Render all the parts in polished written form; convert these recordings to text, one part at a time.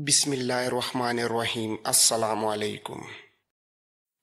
بسم اللہ الرحمن الرحیم۔ السلام علیکم۔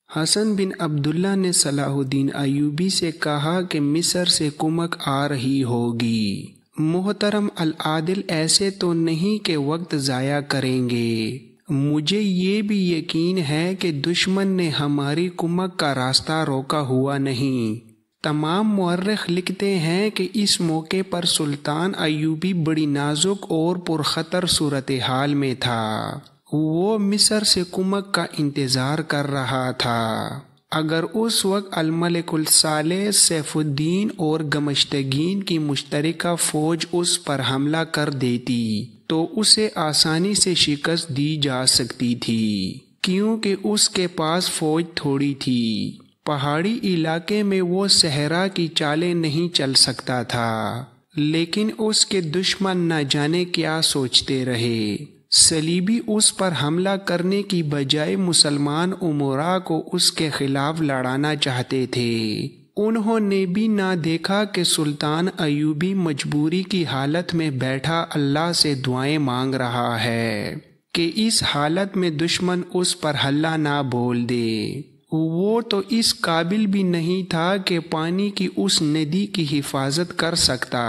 حسن بن عبداللہ نے صلاح الدین ایوبی سے کہا کہ مصر سے کمک آ رہی ہوگی۔ محترم العادل ایسے تو نہیں کہ وقت ضائع کریں گے۔ مجھے یہ بھی یقین ہے کہ دشمن نے ہماری کمک کا راستہ روکا ہوا نہیں۔ تمام مورخ لکھتے ہیں کہ اس موقع پر سلطان ایوبی بڑی نازک اور پرخطر صورتحال میں تھا۔ وہ مصر سے کمک کا انتظار کر رہا تھا۔ اگر اس وقت الملک الصالح سیف الدین اور گمشتگین کی مشترکہ فوج اس پر حملہ کر دیتی تو اسے آسانی سے شکست دی جا سکتی تھی، کیونکہ اس کے پاس فوج تھوڑی تھی۔ پہاڑی علاقے میں وہ صحرا کی چالیں نہیں چل سکتا تھا، لیکن اس کے دشمن نہ جانے کیا سوچتے رہے۔ صلیبی اس پر حملہ کرنے کی بجائے مسلمان امراء کو اس کے خلاف لڑانا چاہتے تھے۔ انہوں نے بھی نہ دیکھا کہ سلطان ایوبی مجبوری کی حالت میں بیٹھا اللہ سے دعائیں مانگ رہا ہے کہ اس حالت میں دشمن اس پر حملہ نہ بول دے۔ وہ تو اس قابل بھی نہیں تھا کہ پانی کی اس ندی کی حفاظت کر سکتا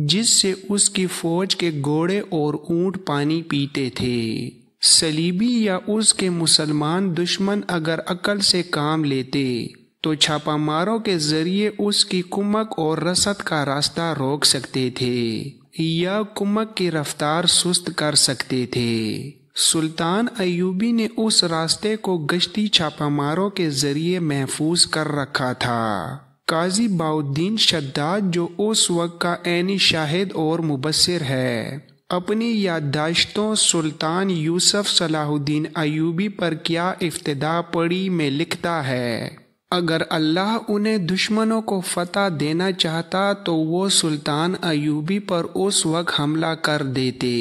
جس سے اس کی فوج کے گھوڑے اور اونٹ پانی پیتے تھے۔ صلیبی یا اس کے مسلمان دشمن اگر عقل سے کام لیتے تو چھاپہ ماروں کے ذریعے اس کی کمک اور رسد کا راستہ روک سکتے تھے یا کمک کی رفتار سست کر سکتے تھے۔ سلطان ایوبی نے اس راستے کو گشتی چھاپہ ماروں کے ذریعے محفوظ کر رکھا تھا۔ قاضی بہاؤالدین شداد، جو اس وقت کا عینی شاہد اور مبصر ہے، اپنی یادداشتوں سلطان یوسف صلاح الدین ایوبی پر کیا افتدا پڑی میں لکھتا ہے، اگر اللہ انہیں دشمنوں کو فتح دینا چاہتا تو وہ سلطان ایوبی پر اس وقت حملہ کر دیتے،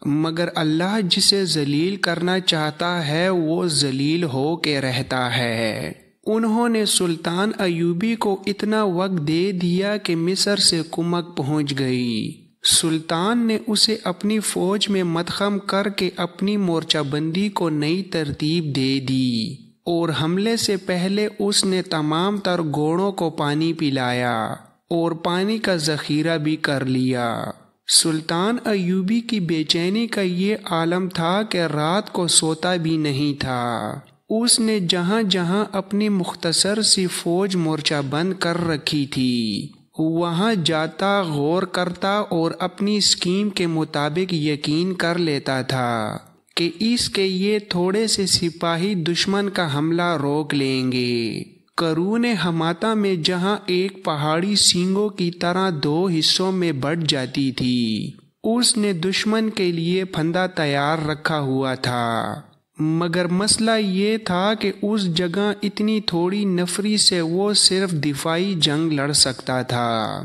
مگر اللہ جسے ذلیل کرنا چاہتا ہے وہ ذلیل ہو کے رہتا ہے۔ انہوں نے سلطان ایوبی کو اتنا وقت دے دیا کہ مصر سے کمک پہنچ گئی۔ سلطان نے اسے اپنی فوج میں مدغم کر کے اپنی مورچہ بندی کو نئی ترتیب دے دی اور حملے سے پہلے اس نے تمام تر گھوڑوں کو پانی پلایا اور پانی کا ذخیرہ بھی کر لیا۔ سلطان ایوبی کی بے چینی کا یہ عالم تھا کہ رات کو سوتا بھی نہیں تھا۔ اس نے جہاں جہاں اپنی مختصر سی فوج مورچہ بند کر رکھی تھی وہاں جاتا، غور کرتا اور اپنی اسکیم کے مطابق یقین کر لیتا تھا کہ اس کے یہ تھوڑے سے سپاہی دشمن کا حملہ روک لیں گے۔ قرون حماتہ میں جہاں ایک پہاڑی سینگوں کی طرح دو حصوں میں بٹ جاتی تھی، اس نے دشمن کے لیے پھندا تیار رکھا ہوا تھا، مگر مسئلہ یہ تھا کہ اس جگہ اتنی تھوڑی نفری سے وہ صرف دفاعی جنگ لڑ سکتا تھا۔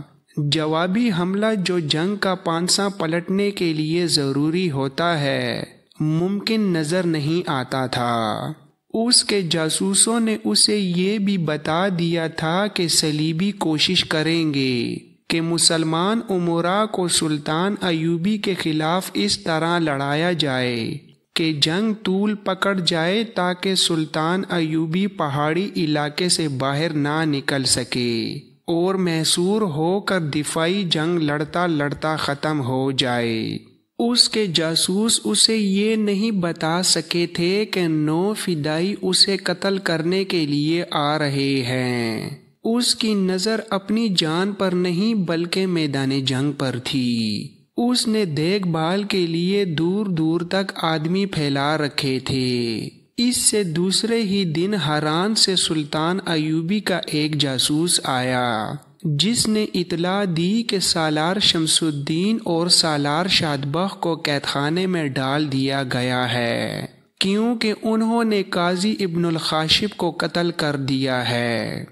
جوابی حملہ جو جنگ کا پانسا پلٹنے کے لیے ضروری ہوتا ہے ممکن نظر نہیں آتا تھا۔ اس کے جاسوسوں نے اسے یہ بھی بتا دیا تھا کہ صلیبی کوشش کریں گے کہ مسلمان امراء کو سلطان ایوبی کے خلاف اس طرح لڑایا جائے کہ جنگ طول پکڑ جائے تاکہ سلطان ایوبی پہاڑی علاقے سے باہر نہ نکل سکے اور محصور ہو کر دفاعی جنگ لڑتا لڑتا ختم ہو جائے۔ اس کے جاسوس اسے یہ نہیں بتا سکے تھے کہ 9 فدائی اسے قتل کرنے کے لیے آ رہے ہیں۔ اس کی نظر اپنی جان پر نہیں بلکہ میدان جنگ پر تھی۔ اس نے دیکھ بھال کے لیے دور دور تک آدمی پھیلا رکھے تھے۔ اس سے دوسرے ہی دن حران سے سلطان ایوبی کا ایک جاسوس آیا جس نے اطلاع دی کہ سالار شمس الدین اور سالار شادبخت کو قید خانے میں ڈال دیا گیا ہے، کیونکہ انہوں نے قاضی ابن الخاشب کو قتل کر دیا ہے۔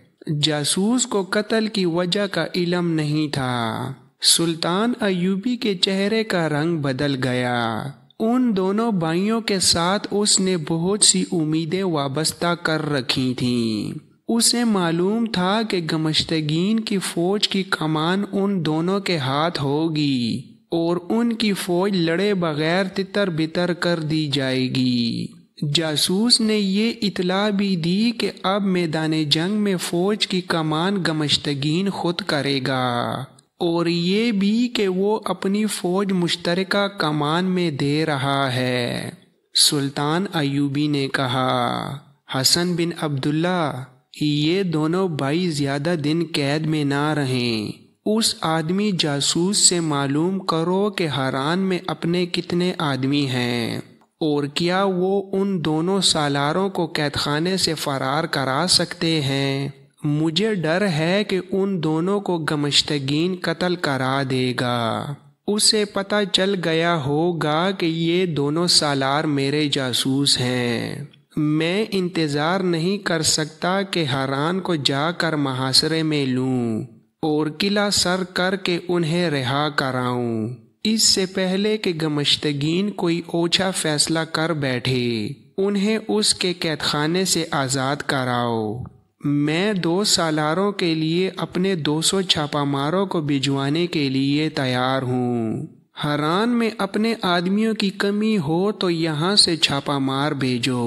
جاسوس کو قتل کی وجہ کا علم نہیں تھا۔ سلطان ایوبی کے چہرے کا رنگ بدل گیا۔ ان دونوں بھائیوں کے ساتھ اس نے بہت سی امیدیں وابستہ کر رکھی تھیں۔ اسے معلوم تھا کہ گمشتگین کی فوج کی کمان ان دونوں کے ہاتھ ہوگی اور ان کی فوج لڑے بغیر تتر بتر کر دی جائے گی۔ جاسوس نے یہ اطلاع بھی دی کہ اب میدان جنگ میں فوج کی کمان گمشتگین خود کرے گا، اور یہ بھی کہ وہ اپنی فوج مشترکہ کمان میں دے رہا ہے۔ سلطان ایوبی نے کہا، حسن بن عبداللہ، یہ دونوں بھائی زیادہ دن قید میں نہ رہیں۔ اس آدمی جاسوس سے معلوم کرو کہ حران میں اپنے کتنے آدمی ہیں، اور کیا وہ ان دونوں سالاروں کو قید خانے سے فرار کرا سکتے ہیں۔ مجھے ڈر ہے کہ ان دونوں کو گمشتگین قتل کرا دے گا۔ اسے پتہ چل گیا ہوگا کہ یہ دونوں سالار میرے جاسوس ہیں۔ میں انتظار نہیں کر سکتا کہ حران کو جا کر محاصرے میں لوں اور قلعہ سر کر کے انہیں رہا کراؤں، اس سے پہلے کہ گمشتگین کوئی اوچھا فیصلہ کر بیٹھے۔ انہیں اس کے قید خانے سے آزاد کراؤ۔ میں 2 سالاروں کے لیے اپنے 200 چھاپا ماروں کو بھجوانے کے لیے تیار ہوں۔ حران میں اپنے آدمیوں کی کمی ہو تو یہاں سے چھاپا مار بھیجو۔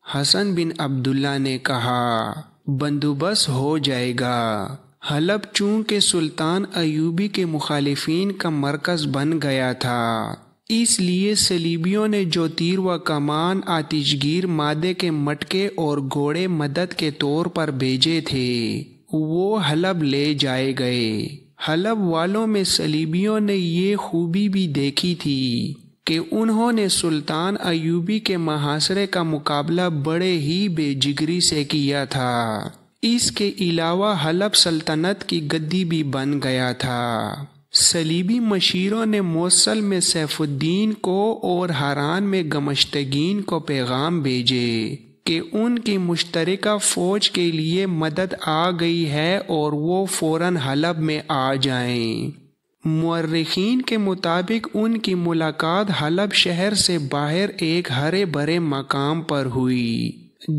حسن بن عبداللہ نے کہا، بندوبست ہو جائے گا۔ حلب چونکہ سلطان ایوبی کے مخالفین کا مرکز بن گیا تھا، اس لیے صلیبیوں نے جو تیر و کمان، آتش گیر مادے کے مٹکے اور گھوڑے مدد کے طور پر بھیجے تھے، وہ حلب لے جائے گئے۔ حلب والوں میں صلیبیوں نے یہ خوبی بھی دیکھی تھی کہ انہوں نے سلطان ایوبی کے محاصرے کا مقابلہ بڑے ہی بے جگری سے کیا تھا۔ اس کے علاوہ حلب سلطنت کی گدی بھی بن گیا تھا۔ صلیبی مشیروں نے موصل میں سیف الدین کو اور حران میں گمشتگین کو پیغام بھیجے کہ ان کی مشترکہ فوج کے لیے مدد آ گئی ہے اور وہ فوراً حلب میں آ جائیں۔ مورخین کے مطابق ان کی ملاقات حلب شہر سے باہر ایک ہرے بھرے مقام پر ہوئی،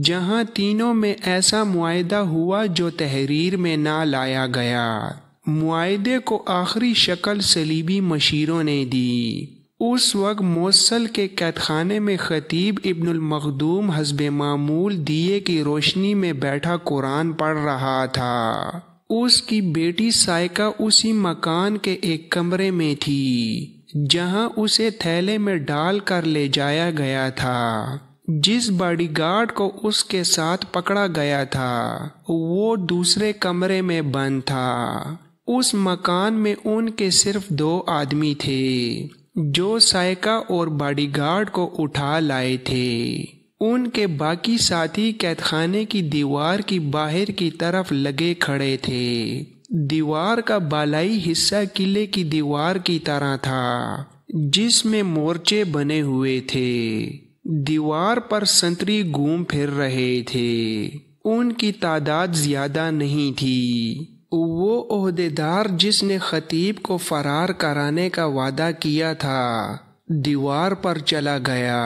جہاں تینوں میں ایسا معاہدہ ہوا جو تحریر میں نہ لایا گیا۔ معاہدے کو آخری شکل صلیبی مشیروں نے دی۔ اس وقت موصل کے قید خانے میں خطیب ابن المخدوم حسب معمول دیے کی روشنی میں بیٹھا قرآن پڑھ رہا تھا۔ اس کی بیٹی سائقہ اسی مکان کے ایک کمرے میں تھی جہاں اسے تھیلے میں ڈال کر لے جایا گیا تھا۔ جس باڈی گارڈ کو اس کے ساتھ پکڑا گیا تھا وہ دوسرے کمرے میں بند تھا۔ اس مکان میں ان کے صرف 2 آدمی تھے جو سائقہ اور باڈی گارڈ کو اٹھا لائے تھے۔ ان کے باقی ساتھی قید خانے کی دیوار کی باہر کی طرف لگے کھڑے تھے۔ دیوار کا بالائی حصہ قلعے کی دیوار کی طرح تھا جس میں مورچے بنے ہوئے تھے۔ دیوار پر سنتری گھوم پھر رہے تھے۔ ان کی تعداد زیادہ نہیں تھی۔ وہ عہدیدار جس نے خطیب کو فرار کرانے کا وعدہ کیا تھا دیوار پر چلا گیا۔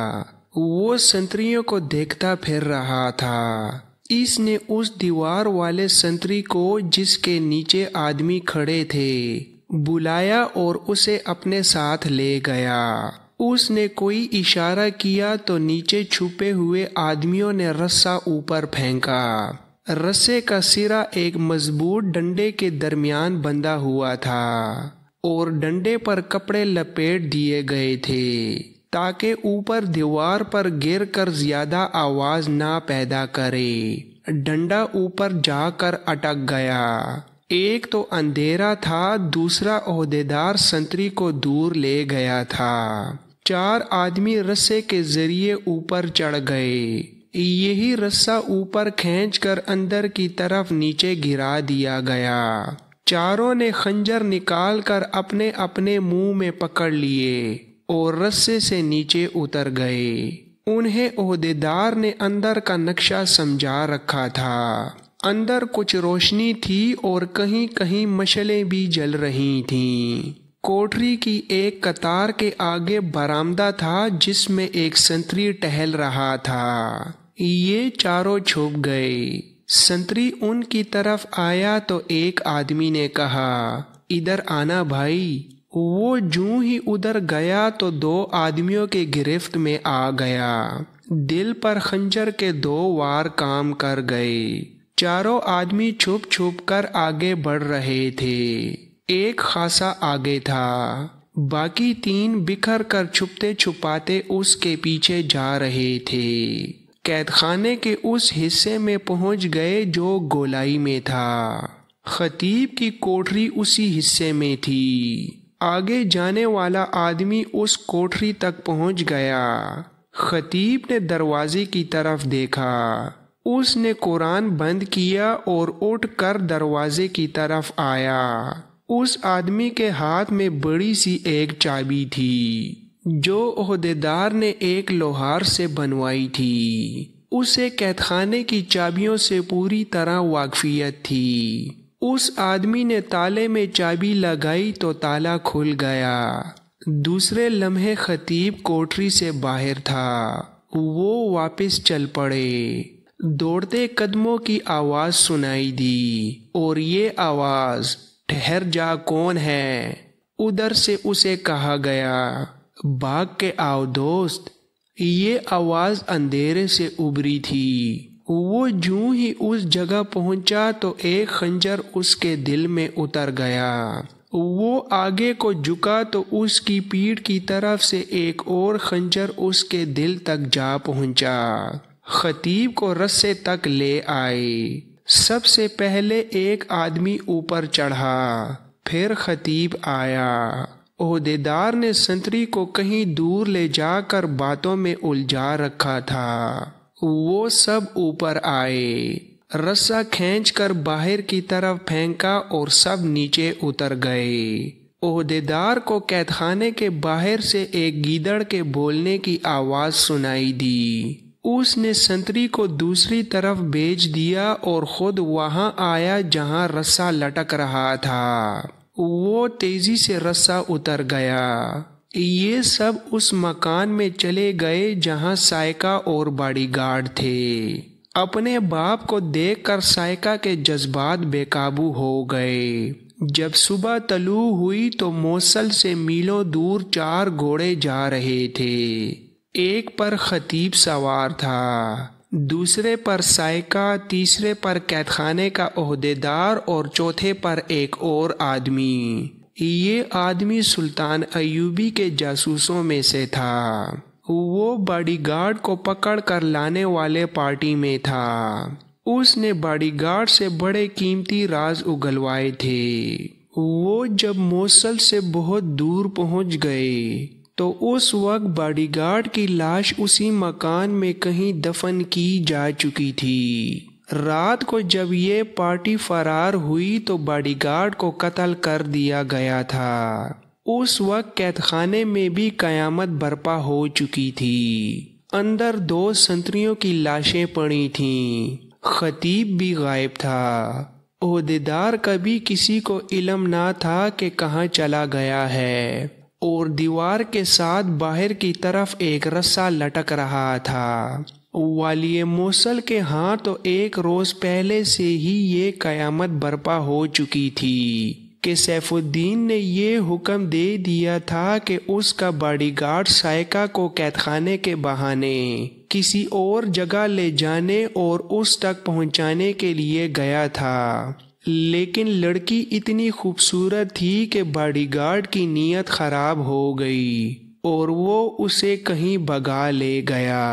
وہ سنتریوں کو دیکھتا پھر رہا تھا۔ اس نے اس دیوار والے سنتری کو جس کے نیچے آدمی کھڑے تھے بلایا اور اسے اپنے ساتھ لے گیا۔ اس نے کوئی اشارہ کیا تو نیچے چھپے ہوئے آدمیوں نے رسا اوپر پھینکا۔ رسے کا سرا ایک مضبوط ڈنڈے کے درمیان بندھا ہوا تھا اور ڈنڈے پر کپڑے لپیٹ دیے گئے تھے تاکہ اوپر دیوار پر گر کر زیادہ آواز نہ پیدا کرے۔ ڈنڈا اوپر جا کر اٹک گیا۔ ایک تو اندھیرا تھا، دوسرا عہدیدار سنتری کو دور لے گیا تھا۔ 4 آدمی رسے کے ذریعے اوپر چڑھ گئے۔ یہی رسہ اوپر کھینچ کر اندر کی طرف نیچے گرا دیا گیا۔ چاروں نے خنجر نکال کر اپنے اپنے منہ میں پکڑ لیے اور رسے سے نیچے اتر گئے۔ انہیں عہدیدار نے اندر کا نقشہ سمجھا رکھا تھا۔ اندر کچھ روشنی تھی اور کہیں کہیں مشعلیں بھی جل رہی تھیں۔ کوٹری کی ایک قطار کے آگے برآمدہ تھا جس میں ایک سنتری ٹہل رہا تھا۔ یہ چاروں چھپ گئے۔ سنتری ان کی طرف آیا تو ایک آدمی نے کہا، ادھر آنا بھائی۔ وہ جوں ہی ادھر گیا تو 2 آدمیوں کے گرفت میں آ گیا۔ دل پر خنجر کے 2 وار کام کر گئے۔ چاروں آدمی چھپ چھپ کر آگے بڑھ رہے تھے۔ ایک خاصا آگے تھا، باقی 3 بکھر کر چھپتے چھپاتے اس کے پیچھے جا رہے تھے۔ قید خانے کے اس حصے میں پہنچ گئے جو گولائی میں تھا۔ خطیب کی کوٹری اسی حصے میں تھی۔ آگے جانے والا آدمی اس کوٹری تک پہنچ گیا۔ خطیب نے دروازے کی طرف دیکھا۔ اس نے قرآن بند کیا اور اٹھ کر دروازے کی طرف آیا۔ اس آدمی کے ہاتھ میں بڑی سی ایک چابی تھی جو عہدیدار نے ایک لوہار سے بنوائی تھی۔ اسے قید خانے کی چابیوں سے پوری طرح واقفیت تھی۔ اس آدمی نے تالے میں چابی لگائی تو تالا کھل گیا۔ دوسرے لمحے خطیب کوٹری سے باہر تھا۔ وہ واپس چل پڑے۔ دوڑتے قدموں کی آواز سنائی دی اور یہ آواز، ٹھہر جا، کون ہے؟ ادھر سے اسے کہا گیا، بھاگ کے آؤ دوست۔ یہ آواز اندھیرے سے ابری تھی۔ وہ جوں ہی اس جگہ پہنچا تو ایک خنجر اس کے دل میں اتر گیا۔ وہ آگے کو جھکا تو اس کی پیٹھ کی طرف سے ایک اور خنجر اس کے دل تک جا پہنچا۔ خطیب کو رسے تک لے آئے۔ سب سے پہلے ایک آدمی اوپر چڑھا، پھر خطیب آیا۔ عہدیدار نے سنتری کو کہیں دور لے جا کر باتوں میں الجھا رکھا تھا۔ وہ سب اوپر آئے، رسا کھینچ کر باہر کی طرف پھینکا اور سب نیچے اتر گئے۔ عہدیدار کو قید خانے کے باہر سے ایک گیدڑ کے بولنے کی آواز سنائی دی۔ اس نے سنتری کو دوسری طرف بھیج دیا اور خود وہاں آیا جہاں رسا لٹک رہا تھا۔ وہ تیزی سے رسا اتر گیا۔ یہ سب اس مکان میں چلے گئے جہاں سائکا اور باڈی گارڈ تھے۔ اپنے باپ کو دیکھ کر سائکا کے جذبات بے قابو ہو گئے۔ جب صبح طلوع ہوئی تو موصل سے میلوں دور 4 گھوڑے جا رہے تھے۔ ایک پر خطیب سوار تھا، دوسرے پر سائکا، تیسرے پر قید خانے کا عہدیدار اور چوتھے پر ایک اور آدمی۔ یہ آدمی سلطان ایوبی کے جاسوسوں میں سے تھا۔ وہ باڈی گارڈ کو پکڑ کر لانے والے پارٹی میں تھا۔ اس نے باڈی گارڈ سے بڑے قیمتی راز اگلوائے تھے۔ وہ جب موصل سے بہت دور پہنچ گئے تو اس وقت باڈی گارڈ کی لاش اسی مکان میں کہیں دفن کی جا چکی تھی۔ رات کو جب یہ پارٹی فرار ہوئی تو باڈی گارڈ کو قتل کر دیا گیا تھا۔ اس وقت قید خانے میں بھی قیامت برپا ہو چکی تھی۔ اندر 2 سنتریوں کی لاشیں پڑی تھیں۔ خطیب بھی غائب تھا۔ عہدیدار کا بھی کسی کو علم نہ تھا کہ کہاں چلا گیا ہے، اور دیوار کے ساتھ باہر کی طرف ایک رسا لٹک رہا تھا۔ والی موصل کے ہاں تو 1 روز پہلے سے ہی یہ قیامت برپا ہو چکی تھی کہ سیف الدین نے یہ حکم دے دیا تھا کہ اس کا باڈی گارڈ سائکا کو قید خانے کے بہانے کسی اور جگہ لے جانے اور اس تک پہنچانے کے لیے گیا تھا، لیکن لڑکی اتنی خوبصورت تھی کہ باڈی گارڈ کی نیت خراب ہو گئی اور وہ اسے کہیں بھگا لے گیا۔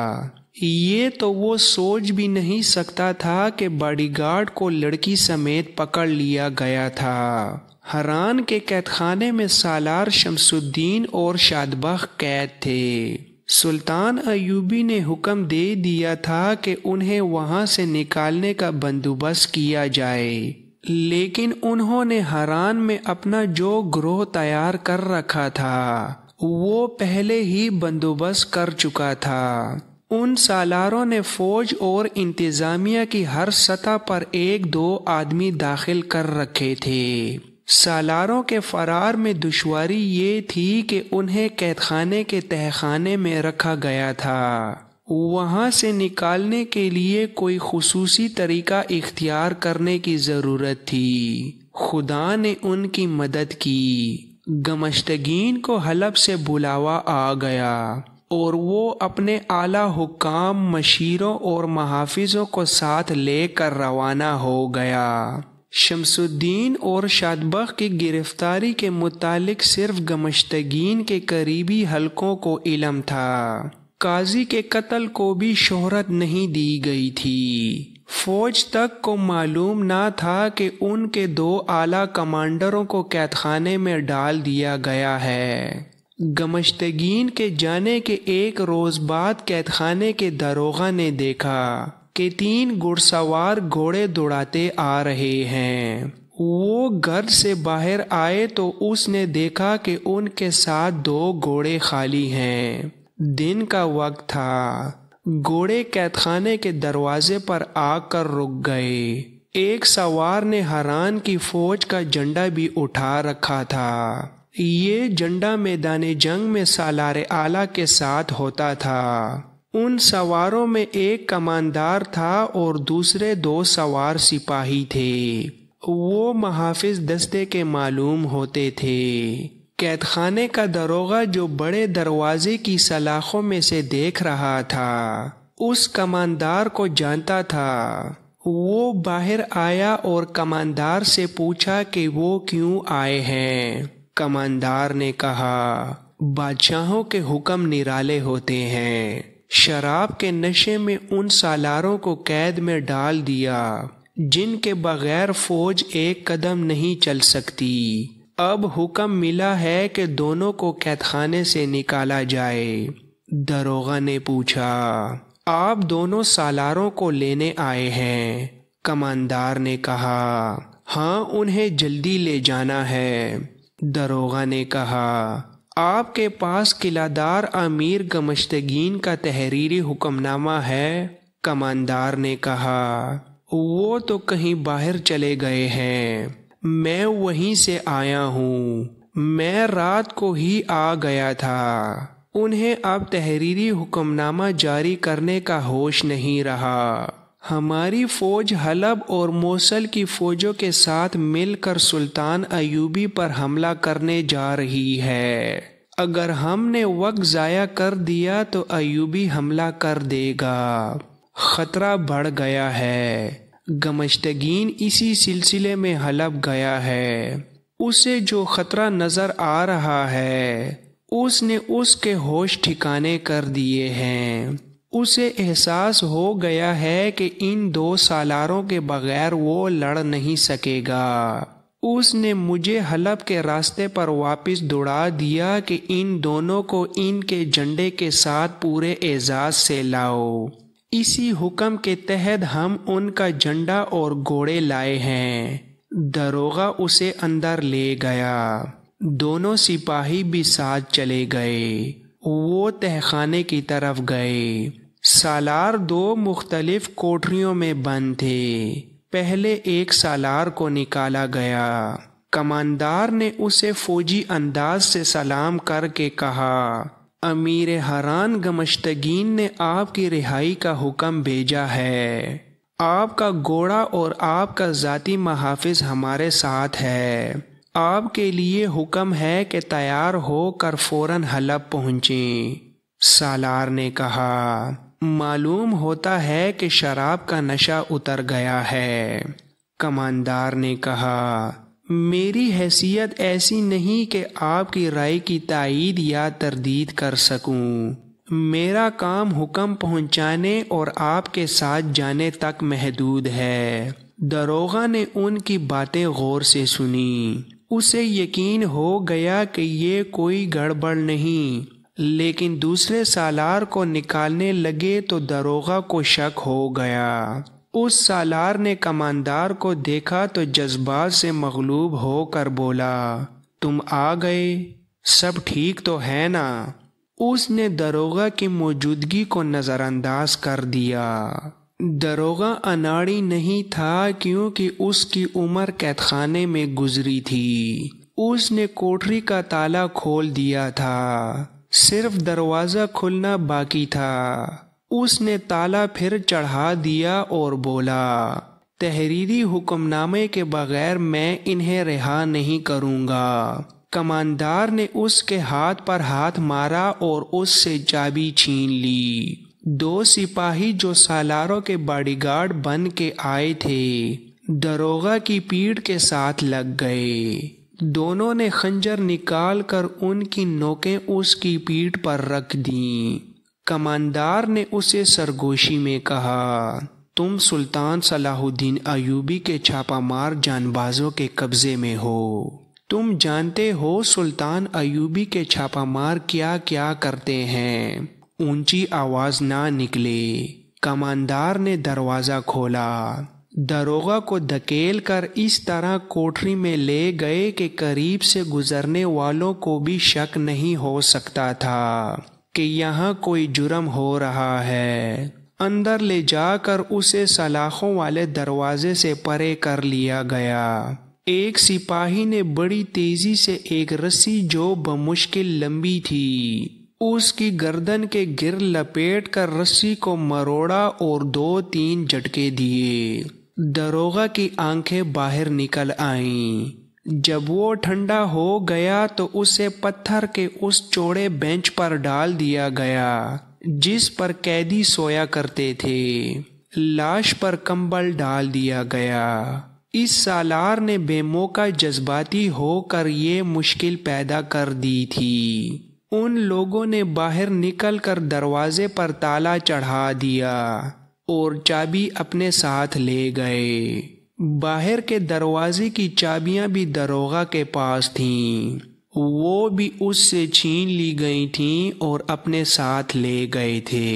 یہ تو وہ سوچ بھی نہیں سکتا تھا کہ باڈی گارڈ کو لڑکی سمیت پکڑ لیا گیا تھا۔ حران کے قید خانے میں سالار شمس الدین اور شادبخت قید تھے۔ سلطان ایوبی نے حکم دے دیا تھا کہ انہیں وہاں سے نکالنے کا بندوبست کیا جائے، لیکن انہوں نے حران میں اپنا جو گروہ تیار کر رکھا تھا وہ پہلے ہی بندوبست کر چکا تھا۔ ان سالاروں نے فوج اور انتظامیہ کی ہر سطح پر 1-2 آدمی داخل کر رکھے تھے۔ سالاروں کے فرار میں دشواری یہ تھی کہ انہیں قید خانے کے تہہ خانے میں رکھا گیا تھا۔ وہاں سے نکالنے کے لیے کوئی خصوصی طریقہ اختیار کرنے کی ضرورت تھی۔ خدا نے ان کی مدد کی۔ گمشتگین کو حلب سے بلاوا آ گیا اور وہ اپنے اعلیٰ حکام، مشیروں اور محافظوں کو ساتھ لے کر روانہ ہو گیا۔ شمس الدین اور شادبخ کی گرفتاری کے متعلق صرف گمشتگین کے قریبی حلقوں کو علم تھا۔ قاضی کے قتل کو بھی شہرت نہیں دی گئی تھی۔ فوج تک کو معلوم نہ تھا کہ ان کے 2 اعلیٰ کمانڈروں کو قید خانے میں ڈال دیا گیا ہے۔ گمشتگین کے جانے کے 1 روز بعد قید خانے کے داروغہ نے دیکھا کہ 3 گھڑ سوار گھوڑے دوڑاتے آ رہے ہیں۔ وہ گھر سے باہر آئے تو اس نے دیکھا کہ ان کے ساتھ 2 گھوڑے خالی ہیں۔ دن کا وقت تھا۔ گھوڑے قید خانے کے دروازے پر آ کر رک گئے۔ ایک سوار نے حران کی فوج کا جھنڈا بھی اٹھا رکھا تھا۔ یہ جھنڈا میدان جنگ میں سالار اعلیٰ کے ساتھ ہوتا تھا۔ ان سواروں میں ایک کماندار تھا اور دوسرے 2 سوار سپاہی تھے۔ وہ محافظ دستے کے معلوم ہوتے تھے۔ قید خانے کا داروغہ جو بڑے دروازے کی سلاخوں میں سے دیکھ رہا تھا اس کماندار کو جانتا تھا۔ وہ باہر آیا اور کماندار سے پوچھا کہ وہ کیوں آئے ہیں۔ کماندار نے کہا، بادشاہوں کے حکم نرالے ہوتے ہیں۔ شراب کے نشے میں ان سالاروں کو قید میں ڈال دیا جن کے بغیر فوج ایک قدم نہیں چل سکتی۔ اب حکم ملا ہے کہ دونوں کو قید خانے سے نکالا جائے۔ داروغہ نے پوچھا، آپ دونوں سالاروں کو لینے آئے ہیں؟ کماندار نے کہا، ہاں، انہیں جلدی لے جانا ہے۔ داروغہ نے کہا، آپ کے پاس قلعہ دار امیر گمشتگین کا تحریری حکم نامہ ہے؟ کماندار نے کہا، وہ تو کہیں باہر چلے گئے ہیں، میں وہیں سے آیا ہوں۔ میں رات کو ہی آ گیا تھا۔ انہیں اب تحریری حکم نامہ جاری کرنے کا ہوش نہیں رہا۔ ہماری فوج حلب اور موصل کی فوجوں کے ساتھ مل کر سلطان ایوبی پر حملہ کرنے جا رہی ہے۔ اگر ہم نے وقت ضائع کر دیا تو ایوبی حملہ کر دے گا۔ خطرہ بڑھ گیا ہے۔ گمشتگین اسی سلسلے میں حلب گیا ہے۔ اسے جو خطرہ نظر آ رہا ہے اس نے اس کے ہوش ٹھکانے کر دیے ہیں۔ اسے احساس ہو گیا ہے کہ ان 2 سالاروں کے بغیر وہ لڑ نہیں سکے گا۔ اس نے مجھے حلب کے راستے پر واپس دوڑا دیا کہ ان دونوں کو ان کے جھنڈے کے ساتھ پورے اعزاز سے لاؤ۔ اسی حکم کے تحت ہم ان کا جھنڈا اور گھوڑے لائے ہیں۔ داروغہ اسے اندر لے گیا۔ دونوں سپاہی بھی ساتھ چلے گئے۔ وہ تہہ خانے کی طرف گئے۔ سالار 2 مختلف کوٹریوں میں بند تھے۔ پہلے ایک سالار کو نکالا گیا۔ کماندار نے اسے فوجی انداز سے سلام کر کے کہا، امیر حران گمشتگین نے آپ کی رہائی کا حکم بھیجا ہے۔ آپ کا گھوڑا اور آپ کا ذاتی محافظ ہمارے ساتھ ہے۔ آپ کے لیے حکم ہے کہ تیار ہو کر فوراً حلب پہنچیں۔ سالار نے کہا، معلوم ہوتا ہے کہ شراب کا نشہ اتر گیا ہے۔ کماندار نے کہا، میری حیثیت ایسی نہیں کہ آپ کی رائے کی تائید یا تردید کر سکوں۔ میرا کام حکم پہنچانے اور آپ کے ساتھ جانے تک محدود ہے۔ داروغہ نے ان کی باتیں غور سے سنی۔ اسے یقین ہو گیا کہ یہ کوئی گڑبڑ نہیں، لیکن دوسرے سالار کو نکالنے لگے تو داروغہ کو شک ہو گیا۔ اس سالار نے کماندار کو دیکھا تو جذبات سے مغلوب ہو کر بولا، تم آ گئے، سب ٹھیک تو ہے نا؟ اس نے داروغہ کی موجودگی کو نظر انداز کر دیا۔ داروغہ اناڑی نہیں تھا کیونکہ اس کی عمر قید خانے میں گزری تھی۔ اس نے کوٹری کا تالا کھول دیا تھا، صرف دروازہ کھلنا باقی تھا۔ اس نے تالا پھر چڑھا دیا اور بولا، تحریری حکم نامے کے بغیر میں انہیں رہا نہیں کروں گا۔ کماندار نے اس کے ہاتھ پر ہاتھ مارا اور اس سے چابی چھین لی۔ 2 سپاہی جو سالاروں کے باڈی گارڈ بن کے آئے تھے دروغہ کی پیٹھ کے ساتھ لگ گئے۔ دونوں نے خنجر نکال کر ان کی نوکیں اس کی پیٹھ پر رکھ دیں۔ کماندار نے اسے سرگوشی میں کہا، تم سلطان صلاح الدین ایوبی کے چھاپا مار جان بازوں کے قبضے میں ہو۔ تم جانتے ہو سلطان ایوبی کے چھاپا مار کیا کیا کرتے ہیں۔ اونچی آواز نہ نکلے۔ کماندار نے دروازہ کھولا۔ دروغہ کو دھکیل کر اس طرح کوٹری میں لے گئے کہ قریب سے گزرنے والوں کو بھی شک نہیں ہو سکتا تھا کہ یہاں کوئی جرم ہو رہا ہے۔ اندر لے جا کر اسے سلاخوں والے دروازے سے پرے کر لیا گیا۔ ایک سپاہی نے بڑی تیزی سے ایک رسی جو بمشکل لمبی تھی اس کی گردن کے گر لپیٹ کر رسی کو مروڑا اور 2-3 جھٹکے دیے۔ دروغہ کی آنکھیں باہر نکل آئیں۔ جب وہ ٹھنڈا ہو گیا تو اسے پتھر کے اس چوڑے بینچ پر ڈال دیا گیا جس پر قیدی سویا کرتے تھے۔ لاش پر کمبل ڈال دیا گیا۔ اس سالار نے بے موقع جذباتی ہو کر یہ مشکل پیدا کر دی تھی۔ ان لوگوں نے باہر نکل کر دروازے پر تالا چڑھا دیا اور چابی اپنے ساتھ لے گئے۔ باہر کے دروازے کی چابیاں بھی دروغہ کے پاس تھیں، وہ بھی اس سے چھین لی گئی تھیں اور اپنے ساتھ لے گئے تھے۔